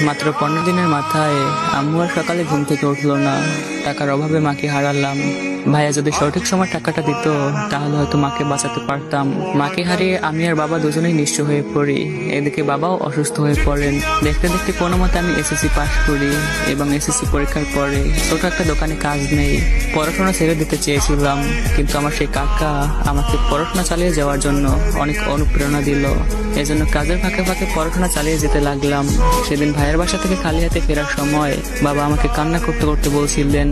মাত্র 15 দিনের মাথায় আম্মু আর সকালে ঘুম থেকে উঠলো না। টাকার অভাবে মাকে হারালাম। ভাইয়া যদি সঠিক সময় টাকাটা দিত তাহলে হয়তো মাকে বাঁচাতে পারতাম। মাকে হারিয়ে আমি আর বাবা দুজনেই নিঃস্ব হয়ে পড়ি। এদিকে বাবাও অসুস্থ হয়ে পড়েন। দেখতে দেখতে কোনো মতে আমি এসএসসি পাশ করি এবং এসএসসি পরীক্ষার পরে ছোট একটা দোকানে কাজ নেই। পড়াশোনা ছেড়ে দিতে চেয়েছিলাম, কিন্তু আমার সেই কাকা আমাকে পড়াশোনা চালিয়ে যাওয়ার জন্য অনেক অনুপ্রেরণা দিল। এজন্য কাজের ফাঁকে ফাঁকে পড়াশোনা চালিয়ে যেতে লাগলাম। সেদিন ভাইয়ের বাসা থেকে খালি হাতে ফেরার সময় বাবা আমাকে কান্না করতে করতে বলছিলেন,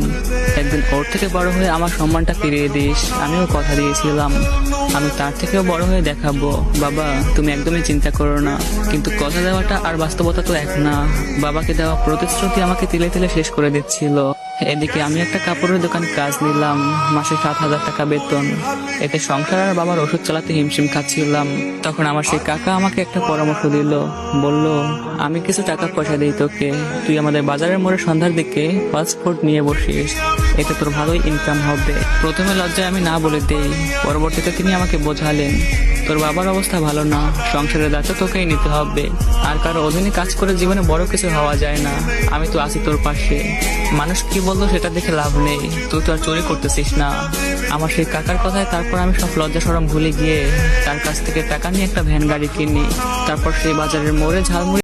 একদিন ওর থেকে বড় হয়ে আমার সম্মানটা ফিরিয়ে দিস। আমিও কথা দিয়েছিলাম আমি তার থেকেও বড় হয়ে দেখাবো। বাবা, তুমি একদমই চিন্তা করো না। কিন্তু কথা দেওয়াটা আর বাস্তবতা তো এক না। বাবাকে দেওয়া প্রতিশ্রুতি আমাকে তিলে তিলে শেষ করে দিচ্ছিল। এদিকে আমি একটা কাপড়ের দোকানে কাজ নিলাম, মাসে 7,000 টাকা বেতন। এতে সংসার আর বাবার ওষুধ চালাতে হিমশিম খাচ্ছিলাম। তখন আমার সেই কাকা আমাকে একটা পরামর্শ দিল, বলল, আমি কিছু টাকা পয়সা দিই তোকে, তুই আমাদের বাজারের মোড়ে সন্ধ্যার দিকে ফাস্ট ফুড নিয়ে বসিস, এতে তোর ভালোই ইনকাম হবে। প্রথমে লজ্জায় আমি না বলে দেই। পরবর্তীতে তিনি আমাকে বোঝালেন, তোর বাবার অবস্থা ভালো না, সংসারের দায়িত্ব তোকেই নিতে হবে। আর কারো অধীনে কাজ করে জীবনে বড় কিছু হওয়া যায় না। আমি তো আছি তোর পাশে। মানুষ কি বললো সেটা দেখে লাভ নেই, তুই তো আর চুরি করতেছিস না। আমার সেই কাকার কথায় তারপর আমি সব লজ্জা শরম ভুলে গিয়ে তার কাছ থেকে টাকা নিয়ে একটা ভ্যান গাড়ি কিনি। তারপর সেই বাজারের মোড়ে ঝালমুড়ি